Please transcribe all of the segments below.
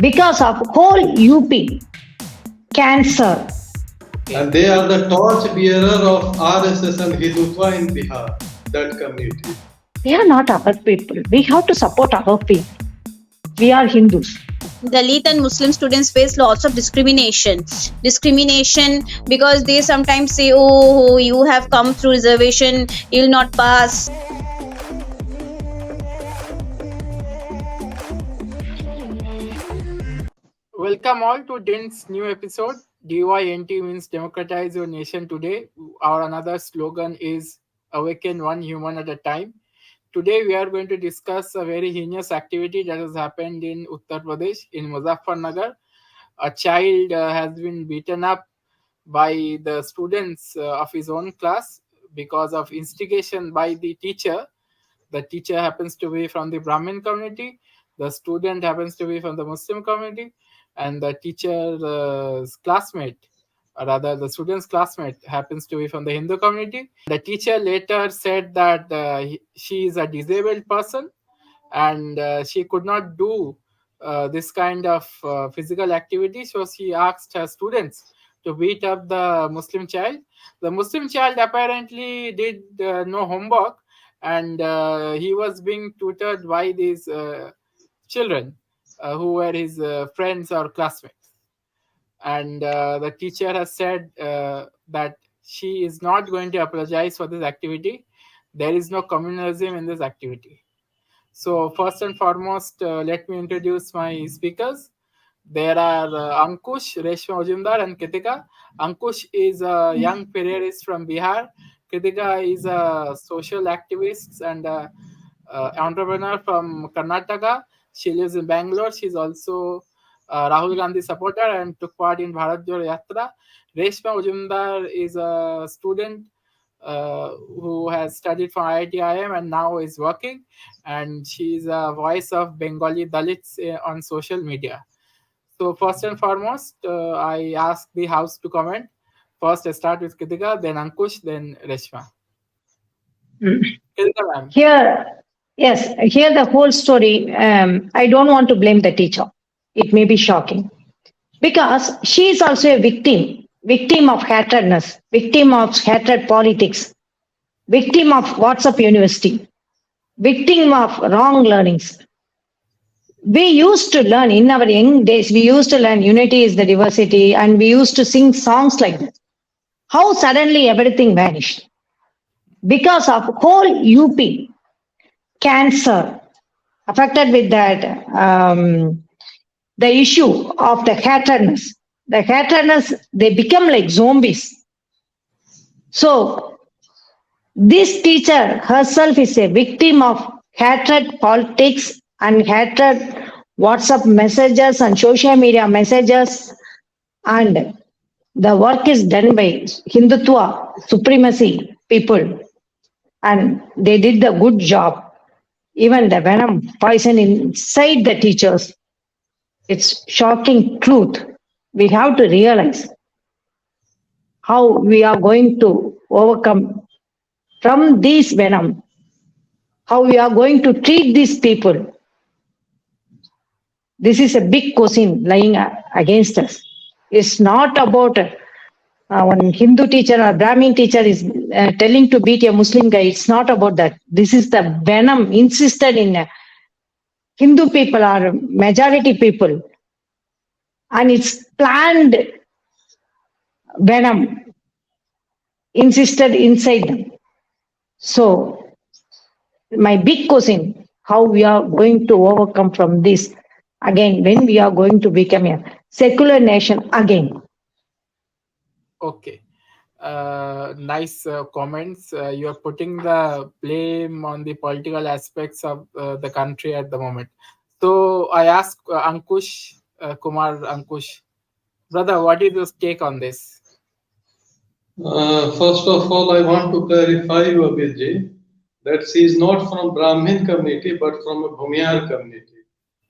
because of whole UP cancer. Okay. And they are the torch bearer of RSS and Hindutva in Bihar, that community. They are not our people. We have to support our people. We are Hindus. Dalit and Muslim students face lots of discrimination. Discrimination because they sometimes say, "Oh, you have come through reservation, you'll not pass." Welcome all to DINT's new episode. DYNT means Democratize Your Nation Today. Our another slogan is Awaken One Human at a Time. Today we are going to discuss a very heinous activity that has happened in Uttar Pradesh, in Muzaffarnagar. A child has been beaten up by the students of his own class because of instigation by the teacher. The teacher happens to be from the Brahmin community. The student happens to be from the Muslim community. And the teacher's classmate, or rather the student's classmate, happens to be from the Hindu community. The teacher later said that she is a disabled person and she could not do this kind of physical activity. So she asked her students to beat up the Muslim child. The Muslim child apparently did no homework and he was being tutored by these children who were his friends or classmates. And the teacher has said that she is not going to apologize for this activity. There is no communalism in this activity. So first and foremost, let me introduce my speakers. There are Ankush, Reshma Ujumdar and Kritika. Ankush is a young careerist from Bihar. Kritika is a social activist and entrepreneur from Karnataka. She lives in Bangalore. She's also Rahul Gandhi supporter and took part in Bharat Jodo Yatra. Reshma Ujumdar is a student who has studied from IIT-IIM and now is working, and she is a voice of Bengali Dalits on social media. So first and foremost, I ask the house to comment. First, I start with Kritika, then Ankush, then Reshma. Kritika, ma'am. Here the whole story. I don't want to blame the teacher. It may be shocking because she is also a victim of hatredness, victim of hatred politics, victim of WhatsApp University, victim of wrong learnings. We used to learn in our young days, we used to learn unity is the diversity, and we used to sing songs like that. How suddenly everything vanished? Because of whole UP cancer affected with that, the issue of the hatredness. The hatredness, they become like zombies. So this teacher herself is a victim of hatred politics and hatred WhatsApp messages and social media messages, and the work is done by Hindutva supremacy people, and they did the good job. Even the venom poison inside the teachers. It's shocking truth. We have to realize how we are going to overcome from this venom, how we are going to treat these people. This is a big question lying against us. It's not about one Hindu teacher or Brahmin teacher is telling to beat a Muslim guy. It's not about that. This is the venom insisted in Hindu people or majority people. And it's planned venom insisted inside them. So my big question, how we are going to overcome from this again when we are going to become a secular nation again. Okay. Nice comments. You are putting the blame on the political aspects of the country at the moment. So I ask Ankush, Ankush, brother, what is your take on this? First of all, I want to clarify you, Abhijit, that she is not from Brahmin community, but from a Bhumihar community.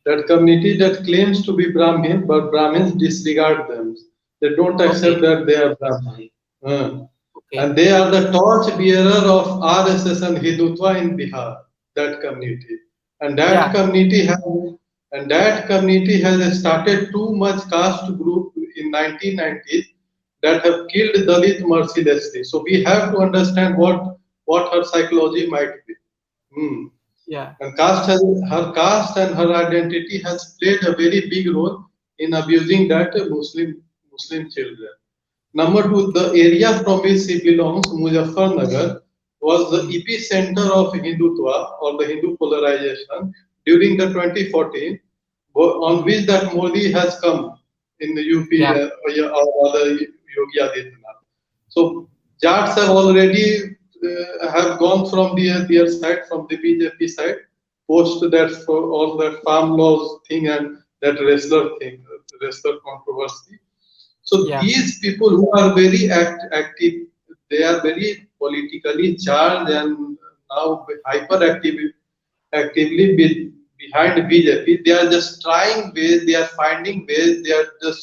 That community that claims to be Brahmin, but Brahmins disregard them. They don't accept that they are Brahmin. Okay. And they are the torch bearer of RSS and Hindutva in Bihar, that community. And that community and that community has started too much caste group in 1990s that have killed Dalit mercilessly. So we have to understand what her psychology might be. Hmm. Yeah. And her caste and her identity has played a very big role in abusing that Muslim children. Number two, the area from which she belongs, Muzaffarnagar, was the Mm. epicenter of Hindutva or the Hindu polarization during the 2014, on which that Modi has come in the UP Yeah. or other Yogi Adityanath. So Jats have already have gone from their side, from the BJP side, post that for all that farm laws thing and that wrestler controversy. So Yeah. these people who are very active, they are very politically charged and now actively behind BJP. They are just trying ways, they are finding ways, they are just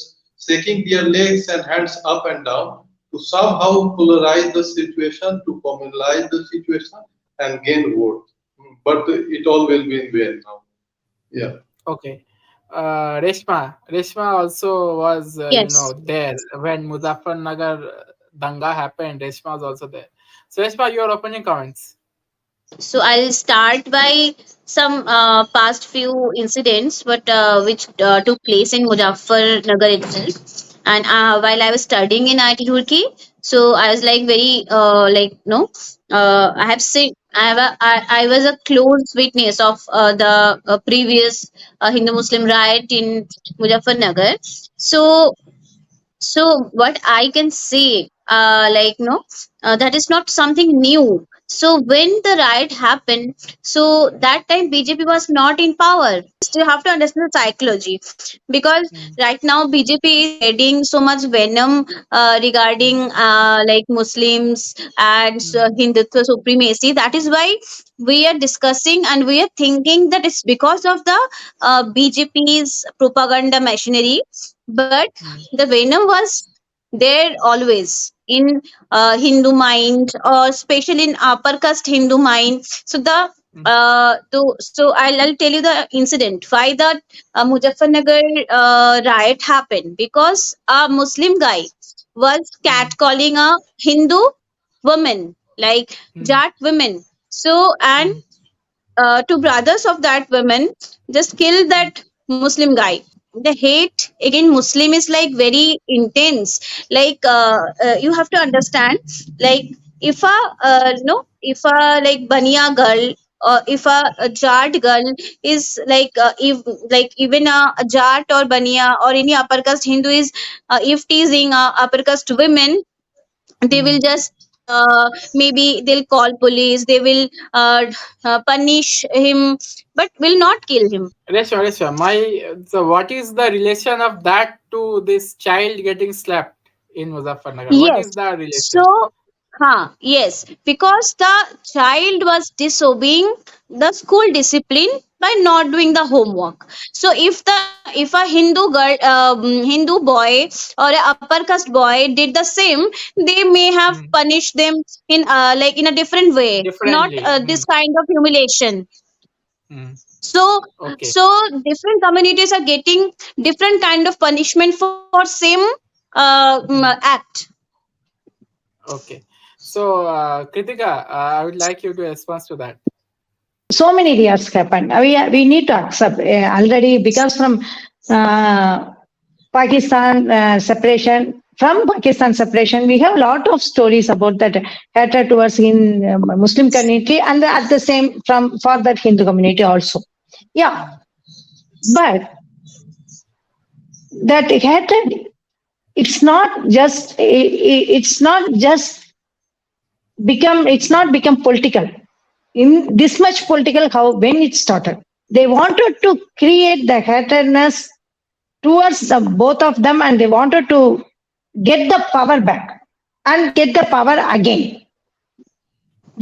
shaking their legs and hands up and down to somehow polarize the situation, to communalize the situation and gain votes. But it all will be in vain now. Yeah. Okay. Reshma also was, Yes. there when Muzaffarnagar danga happened. Reshma was also there. So, Reshma, your opening comments. So I'll start by some past few incidents, but which took place in Muzaffarnagar itself. And while I was studying in IIT Turkey, so I was like very I have seen. I was a close witness of the previous Hindu Muslim riot in Muzaffarnagar. So what I can say, that is not something new. So when the riot happened, so that time BJP was not in power. So you have to understand the psychology, because Mm. right now BJP is spreading so much venom regarding Mm. Muslims and Mm. Hindutva supremacy. That is why we are discussing and we are thinking that it's because of the BJP's propaganda machinery. But Mm. the venom was there always in Hindu mind, or especially in upper caste Hindu mind. So Mm. I'll tell you the incident why the Muzaffarnagar riot happened, because a Muslim guy was Mm. catcalling a Hindu woman, like Mm. Jat women. So and Mm. two brothers of that woman just killed Mm. that Muslim guy. The hate against Muslim is like very intense. Like you have to understand, like if a if a like Baniya girl, or if a Jat girl is if like even a Jat or Baniya or any upper caste Hindu is if teasing upper caste women, they will Mm. just maybe they'll call police, they will punish him, but will not kill him. Reshma, so what is the relation of that to this child getting slapped in Muzaffarnagar? What is Yes. the So, relation? yes, because the child was disobeying the school discipline by not doing the homework. So, if a Hindu girl, Hindu boy or a upper caste boy did the same, they may have Mm. punished them in in a different way, not Differently. this Mm. kind of humiliation. Mm. So Okay. so different communities are getting different kind of punishment for same Mm. act. Okay. So, Kritika, I would like you to respond to that. So many years happened. We need to accept already, because from uh, Pakistan separation. From Pakistan separation, we have a lot of stories about that hatred towards in Muslim community, and at the same from for that Hindu community also. Yeah, Mm. but that hatred, it's not just it's not become political in this much political. How when it started, they wanted to create the hatredness towards the both of them, and they wanted to get the power back and get the power again.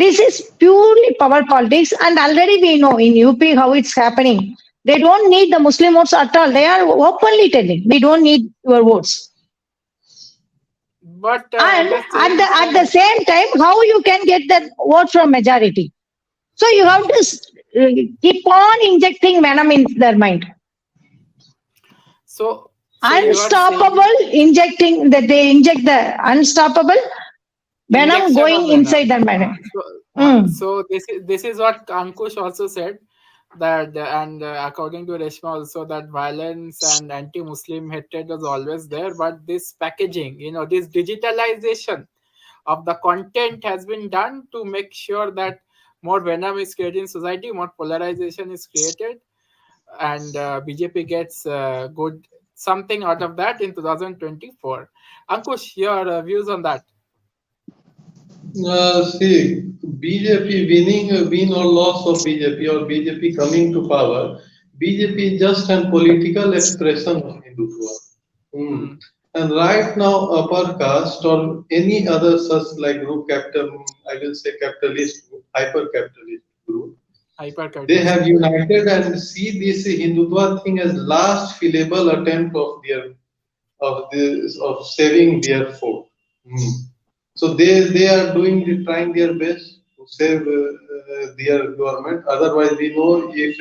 This is purely power politics, and already we know in UP how it's happening. They don't need the Muslim votes at all. They are openly telling we don't need your votes. But And at the same at the time, same time, how you can get the vote from majority? So you have to keep on injecting venom in their mind. So you are saying Unstoppable injecting that they inject the unstoppable venom injection of going venom. inside the venom. So, Mm. so this is what Ankush also said, that and according to Reshma also, that violence and anti-Muslim hatred was always there, but this packaging, this digitalization of the content has been done to make sure that more venom is created in society, more polarization is created, and BJP gets good something out of that in 2024. Ankush, your views on that? See, BJP winning, win or loss of BJP or BJP coming to power, BJP is just a political expression of Hindutva. Hmm. Hmm. And right now, upper caste or any other such like group, capital, I will say capitalist, hyper capitalist group, Hyper they capitalist have group. united and see this Hindutva thing as last feasible attempt of their of saving their folk. Hmm. So they are trying their best to save their government. Otherwise, we know if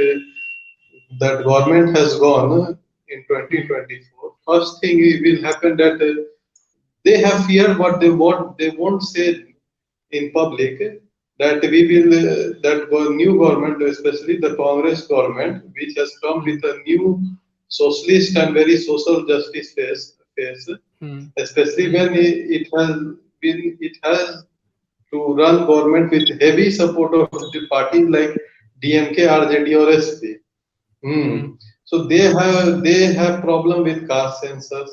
that government has gone in Hmm. 2024, first thing will happen that they have fear what they won't say in public that we will new government, especially the Congress government, which has come Hmm. with a new socialist and very social justice face, Hmm. especially Hmm. when it has to run government with heavy support of the parties like DMK, RJD, or SP. Hmm. So they have problem with caste census.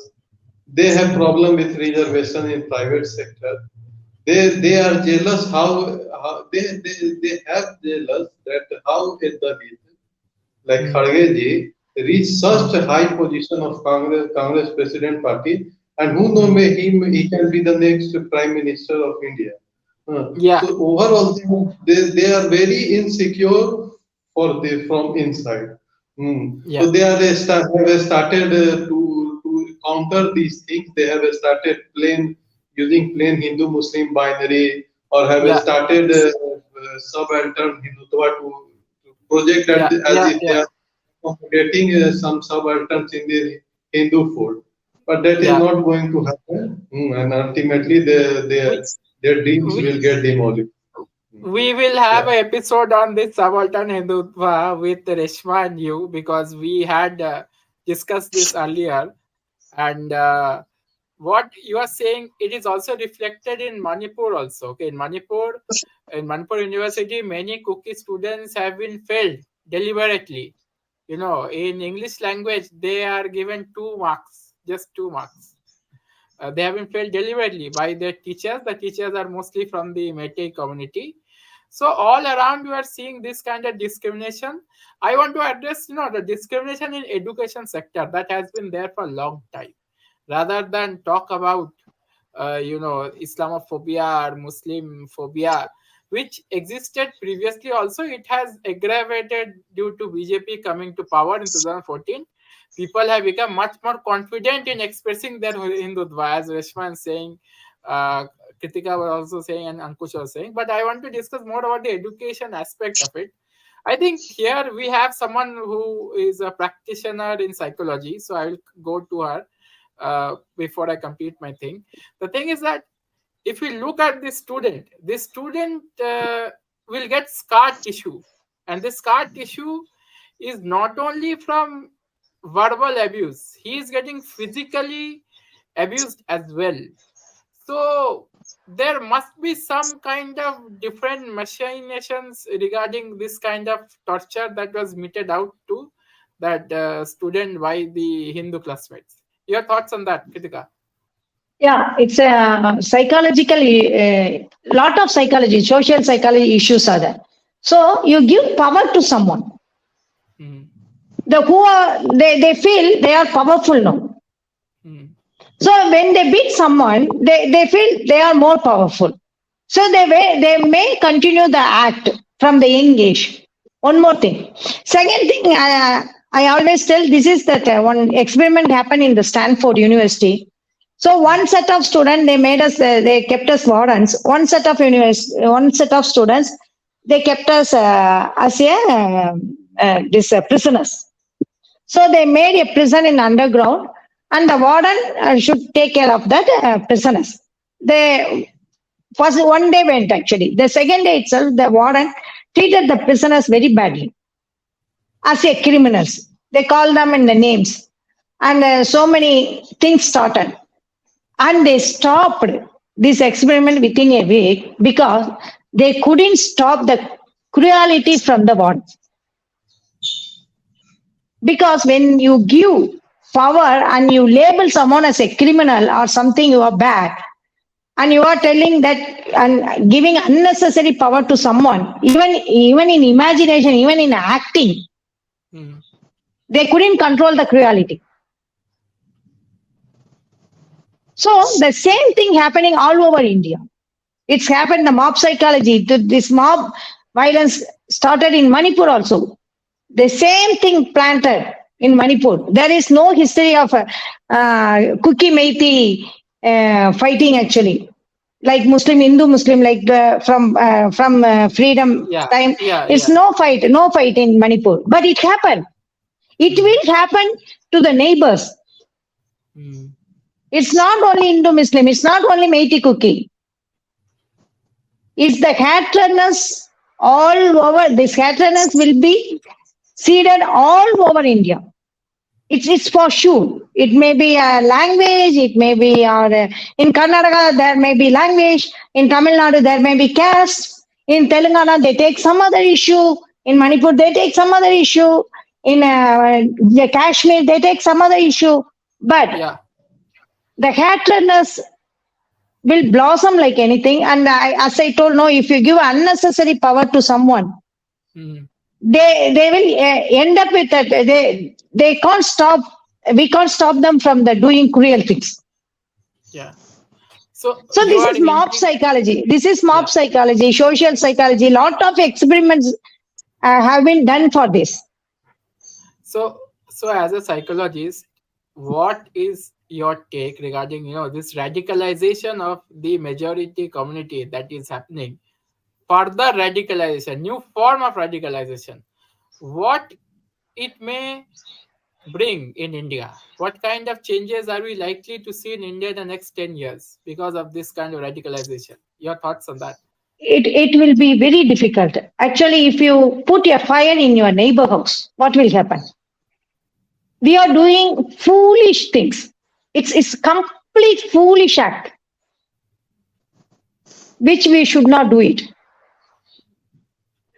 They have Hmm. problem with reservation in private sector. They are jealous how they have jealous that how a Dalit like Hmm. Kharge ji reached Hmm. such a high position of Congress President Party, and who know Hmm. may he can be the next Prime Minister of India. So Yeah. overall, they are very insecure from inside. Yeah. So they are have started to counter these things. They have started using plain Hindu Muslim binary, or have Yeah. started subaltern Hindutva to project Yeah. as Yeah. if they Yeah. are getting some subalterns in the Hindu fold. But that is Yeah. not going to happen, and ultimately We their dreams we will get demolished. we will have Yeah. an episode on this subaltern Hindutva with Reshma and you, because we had discussed this earlier, and what you are saying, it is also reflected in Manipur also. Okay, in Manipur University, many cookie students have been failed deliberately. In English language, they are given 2 marks, just 2 marks. They have been failed deliberately by their teachers. The teachers are mostly from the Meitei community. So all around you are seeing this kind of discrimination. I want to address, the discrimination in education sector that has been there for a long time, rather than talk about, Islamophobia or Muslim phobia, which existed previously. Also, it has aggravated due to BJP coming to power in 2014. People have become much more confident in expressing their Hindutva, as Reshma is saying, uh, Kritika was also saying, and Ankush was saying. But I want to discuss more about the education aspect of it. I think here we have someone who is a practitioner in psychology, so I will go to her before I complete my thing. The thing is that if we look at this student will get scar tissue, and this scar tissue is not only from verbal abuse, he is getting physically abused as well. So there must be some kind of different machinations regarding this kind of torture that was meted out to that student by the Hindu classmates. Your thoughts on that, Kritika? Yeah, it's a psychologically lot of psychology, social psychology issues are there. So you give power to someone. Hmm. They feel they are powerful now. Hmm. So when they beat someone, they feel they are more powerful. So they may continue the act from the young age. One more thing. Second thing, I always tell this is that one experiment happened in the Stanford University. So one set of students they kept us wardens. One set of students they kept us as a prisoners. So they made a prison in underground, and the warden should take care of that prisoners. They first one day went actually. The second day itself, the warden treated the prisoners very badly as a criminals. They called them in the names, and so many things started. And they stopped this experiment within a week because they couldn't stop the cruelty from the warden. Because when you give power and you label someone as a criminal or something you are bad, and you are telling that and giving unnecessary power to someone, even in imagination, even in acting, they couldn't control the cruelty. So the same thing happening all over India. It's happened the mob psychology. This mob violence started in Manipur also. The same thing planted in Manipur. There is no history of Kuki Meiti fighting actually, like Hindu Muslim, like from freedom time. It's no fight in Manipur, but it happened. It will happen to the neighbors. It's not only Hindu Muslim. It's not only Meiti Kuki. It's the hatredness all over. This hatredness will be seeded all over India. It's for sure. It may be a language. It may be in Karnataka there may be language. In Tamil Nadu there may be caste. In Telangana they take some other issue. In Manipur they take some other issue. In Kashmir they take some other issue. But the hatredness will blossom like anything. And as I told, no, if you give unnecessary power to someone, they will end up with that. They can't stop. We can't stop them from doing cruel things. Yeah. So this is mob psychology. This is mob psychology, social psychology. Lot of experiments have been done for this. So as a psychologist, what is your take regarding this radicalization of the majority community that is happening? Further radicalization, new form of radicalization. What it may bring in India? What kind of changes are we likely to see in India in the next 10 years because of this kind of radicalization? Your thoughts on that? It will be very difficult. Actually, if you put a fire in your neighbor house, what will happen? We are doing foolish things. It's complete foolish act, which we should not do it.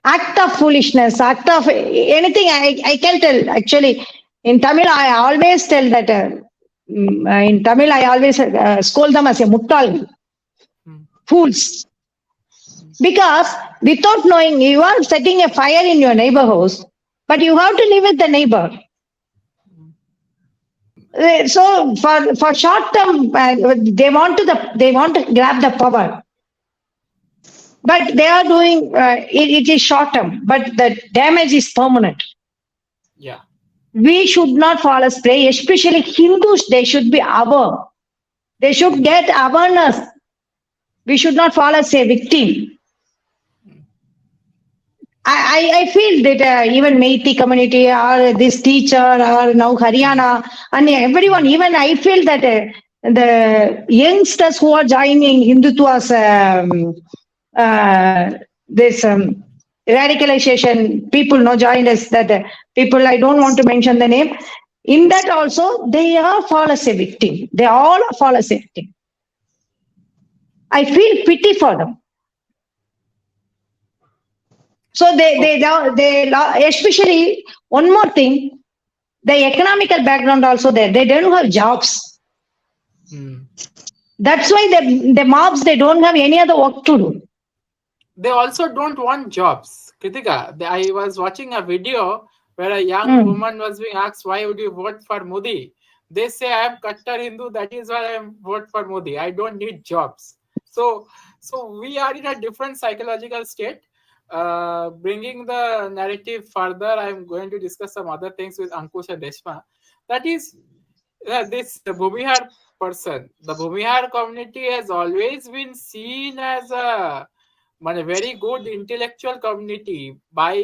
Act of foolishness, act of anything. I can tell. Actually, in Tamil, I always tell that. In Tamil, I always scold them as a muttal, fools. Because without knowing, you are setting a fire in your neighbor house, but you have to live with the neighbor. So for short term, they want to grab the power, but they are doing it is short term, but the damage is permanent. Yeah, we should not fall as prey, especially Hindus. They should be aware. They should get awareness. We should not fall as a victim. I feel that even Meiti community or this teacher or now Haryana and everyone, even I feel that the youngsters who are joining Hindutva's this radicalization, people now joined us, that people, I don't want to mention the name, in that also they all fall as a victim. They all fall as a victim. I feel pity for them. So they especially one more thing, the economical background also there. They don't have jobs. That's why the mobs, they don't have any other work to do. They also don't want jobs. Kritika, I was watching a video where a young woman was being asked, why would you vote for Modi? They say, I am Kattar Hindu, that is why I vote for Modi. I don't need jobs. So we are in a different psychological state. Bringing the narrative further, I'm going to discuss some other things with Ankush and Reshma. That is, the Bhumihar person. The Bhumihar community has always been seen as a a very good intellectual community by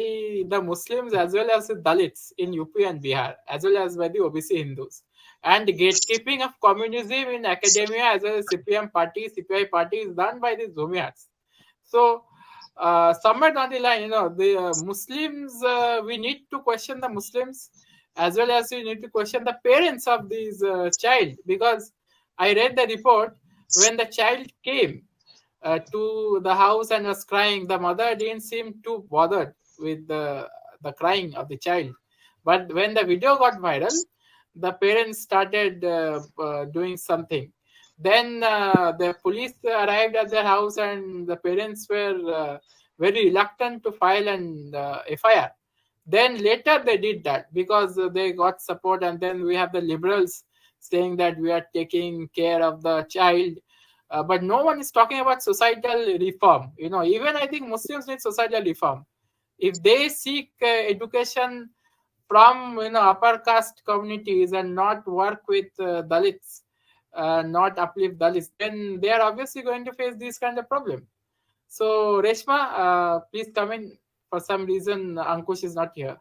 the Muslims as well as the Dalits in UP and Bihar, as well as by the OBC Hindus. And gatekeeping of communism in academia as well as CPM party, CPI party is done by the Bhumihars. So, somewhere down the line, the Muslims, we need to question the Muslims as well as we need to question the parents of this child, because I read the report when the child came to the house and was crying. The mother didn't seem too bothered with the crying of the child. But when the video got viral, the parents started doing something. Then the police arrived at their house and the parents were very reluctant to file an FIR. Then later they did that because they got support, and then we have the liberals saying that we are taking care of the child. But no one is talking about societal reform. Even I think Muslims need societal reform. If they seek education from upper caste communities and not work with Dalits, not uplift Dalits, then they are obviously going to face this kind of problem. So Reshma, please come in. For some reason, Ankush is not here.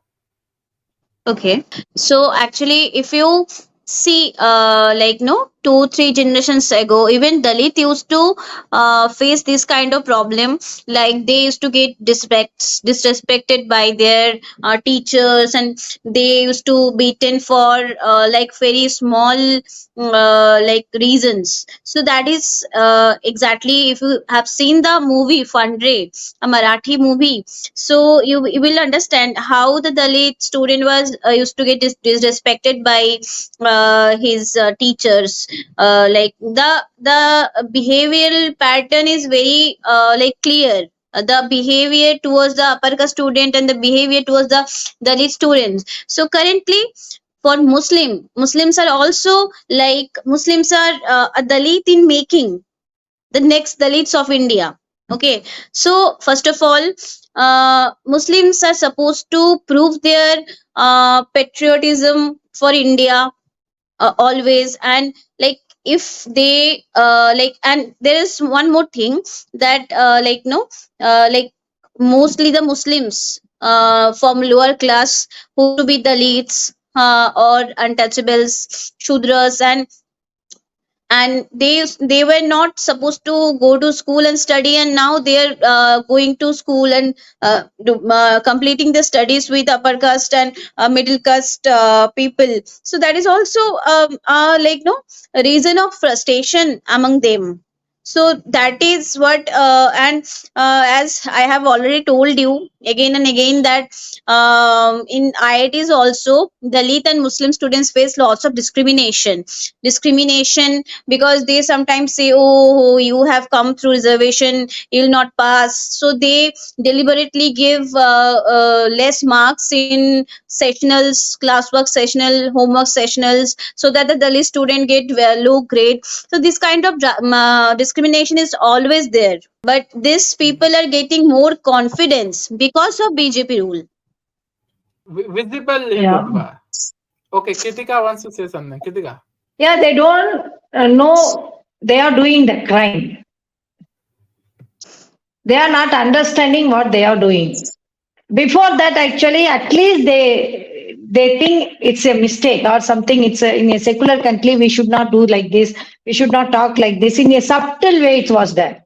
Okay. So actually, if you see, like no, 2-3 generations ago, even Dalit used to face this kind of problem. Like they used to get disrespected by their teachers, and they used to beaten for like very small like reasons. So that is exactly, if you have seen the movie Fundre, a Marathi movie, so you will understand how the Dalit student was used to get disrespected by his teachers. Like the behavioral pattern is very like clear. The behavior towards the upper caste student and the behavior towards the Dalit students. So currently, for Muslims are also like, Muslims are a Dalit in making, the next Dalits of India. Okay, so first of all, Muslims are supposed to prove their patriotism for India always. And like, if they like, and there is one more thing, that like no, like mostly the Muslims from lower class who to be Dalits or untouchables, Shudras, and they were not supposed to go to school and study, and now they are going to school and completing the studies with upper caste and middle caste people. So that is also like no, a reason of frustration among them. So that is what and as I have already told you again and again, that in IITs also, Dalit and Muslim students face lots of discrimination, because they sometimes say, oh, you have come through reservation, you'll not pass. So they deliberately give less marks in sessionals, classwork sessional, homework sessionals, so that the Dalit student get low grade. So this kind of discrimination is always there, but these people are getting more confidence because of BJP rule. Visible Hindutva. Okay, Kritika wants to say something. Kritika. Yeah, they don't know they are doing the crime. They are not understanding what they are doing. Before that, actually, at least they think it's a mistake or something. It's in a secular country, we should not do like this. We should not talk like this. In a subtle way, it was there.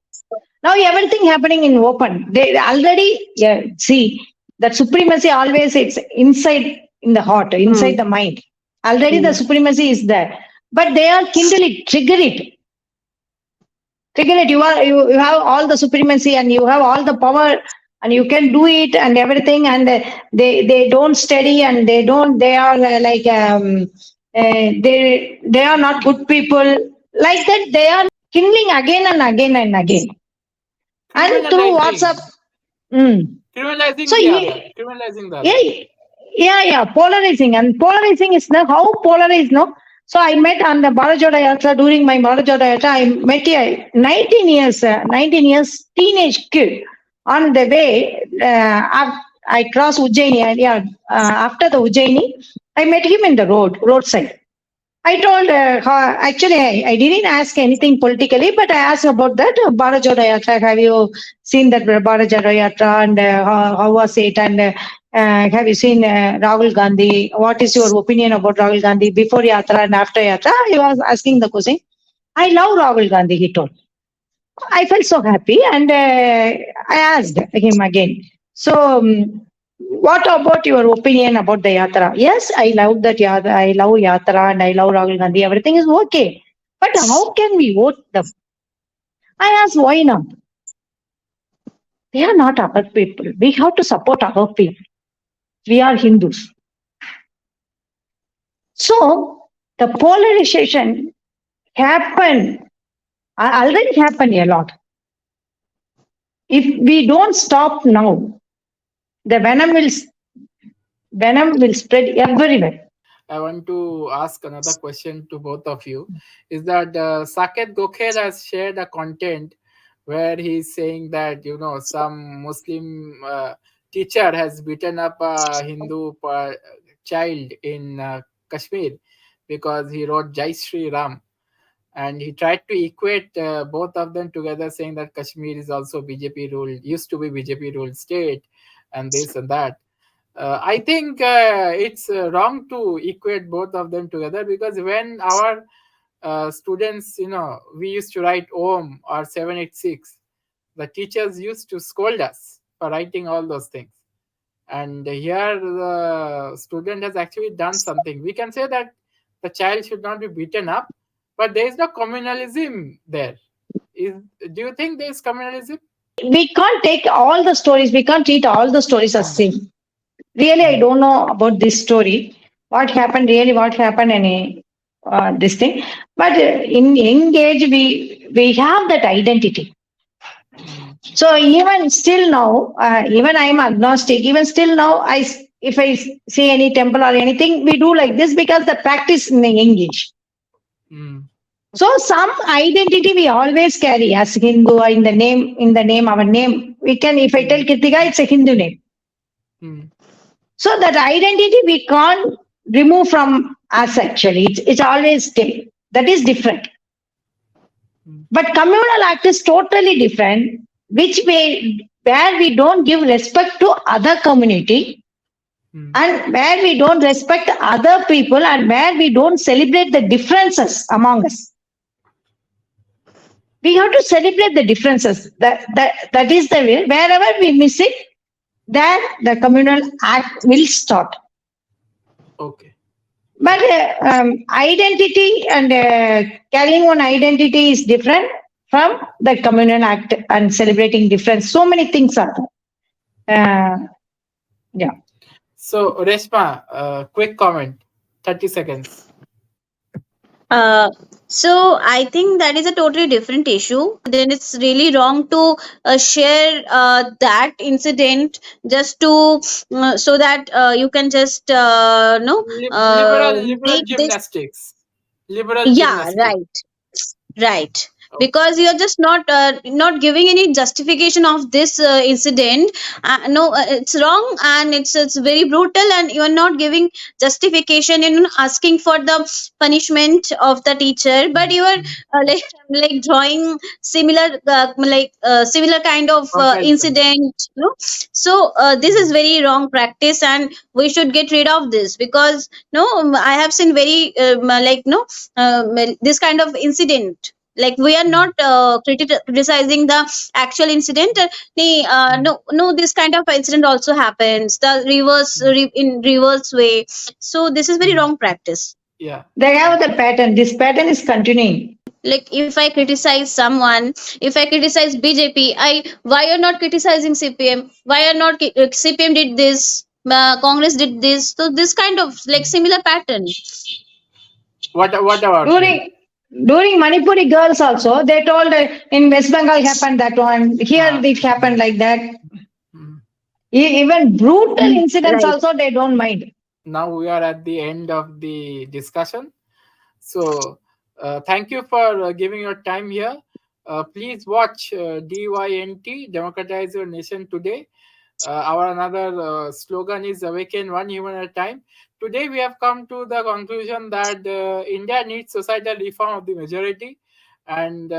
Now everything happening in open. They already see that supremacy always, it's inside in the heart, inside the mind. Already the supremacy is there, but they are kindle it, trigger it. You have all the supremacy and you have all the power and you can do it and everything, and they don't study and they are like they are not good people, like that. They are kindling again and again and again, and through WhatsApp. Criminalizing So criminalizing the other. Yeah, polarizing is now how polarized, no. So I met on the Balajoda Yatra, during my Balajoda Yatra, I met a 19 years teenage kid on the way. I crossed Ujjaini, after the Ujjaini, I met him in the roadside. I told her, actually, I didn't ask anything politically, but I asked about that Bharat Jodo Yatra. Have you seen that Bharat Jodo Yatra and how was it? And have you seen Rahul Gandhi? What is your opinion about Rahul Gandhi before Yatra and after Yatra? He was asking the question. I love Rahul Gandhi, he told. I felt so happy and I asked him again. So, what about your opinion about the yatra? Yes, I love that yatra. I love yatra and I love Rahul Gandhi. Everything is okay. But how can we vote them? I asked, why not? They are not our people. We have to support our people. We are Hindus. So, the polarization happened, already happened a lot. If we don't stop now, the venom will spread everywhere. I want to ask another question to both of you. Is that Saket Gokher has shared a content where he's saying that some Muslim teacher has beaten up a Hindu child in Kashmir because he wrote Jai Shree Ram, and he tried to equate both of them together, saying that Kashmir is also BJP ruled, used to be BJP ruled state, and this and that. I think it's wrong to equate both of them together, because when our students, we used to write Om or 786, the teachers used to scold us for writing all those things. And here the student has actually done something. We can say that the child should not be beaten up, but there is no communalism there. Do you think there is communalism? We can't take all the stories, we can't treat all the stories as same. Really, I don't know about this story. What happened, really, what happened, any this thing. But in young age, we have that identity. So even still now, even I am agnostic. Even still now, if I see any temple or anything, we do like this because the practice in the young age. So some identity we always carry as Hindu in the name, our name. We can, if I tell Kritika, it's a Hindu name. So that identity we can't remove from us actually. It's always stay. That is different. But communal act is totally different, where we don't give respect to other community, and where we don't respect other people, and where we don't celebrate the differences among us. We have to celebrate the differences. That is the way. Wherever we miss it, then the communal act will start. Okay. But identity and carrying one identity is different from the communal act and celebrating difference. So many things are there. Yeah. So, Reshma, quick comment, 30 seconds. So I think that is a totally different issue. Then it's really wrong to share that incident just to so that you can just Liberal make this. gymnastics. Liberal Yeah, gymnastics. right. Because you are just not giving any justification of this incident. No, it's wrong, and it's very brutal, and you are not giving justification in asking for the punishment of the teacher, but you are like drawing similar similar kind of incident. So this is very wrong practice, and we should get rid of this, because I have seen very this kind of incident. Like, we are not criticizing the actual incident. No, this kind of incident also happens, the in reverse way. So this is very wrong practice. Yeah, they have the pattern. This pattern is continuing. Like, if I criticize someone, if I criticize BJP, why are not criticizing CPM? Why are not CPM did this, Congress did this? So this kind of like similar pattern. What about during Manipuri girls also, they told in West Bengal happened that one. Here it happened like that. Even brutal incidents also they don't mind. Now we are at the end of the discussion. So thank you for giving your time here. Please watch DYNT, Democratize Your Nation Today. Our another slogan is Awaken One Human at a Time. Today, we have come to the conclusion that India needs societal reform of the majority, and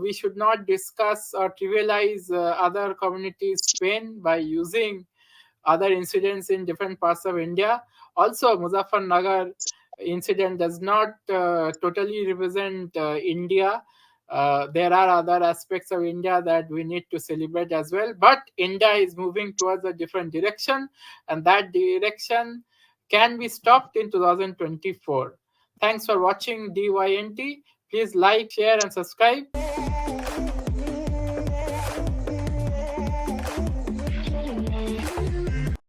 we should not discuss or trivialize other communities' pain by using other incidents in different parts of India. Also, Muzaffarnagar incident does not totally represent India. There are other aspects of India that we need to celebrate as well. But India is moving towards a different direction, and that direction can be stopped in 2024. Thanks for watching DYNT. Please like, share, and subscribe.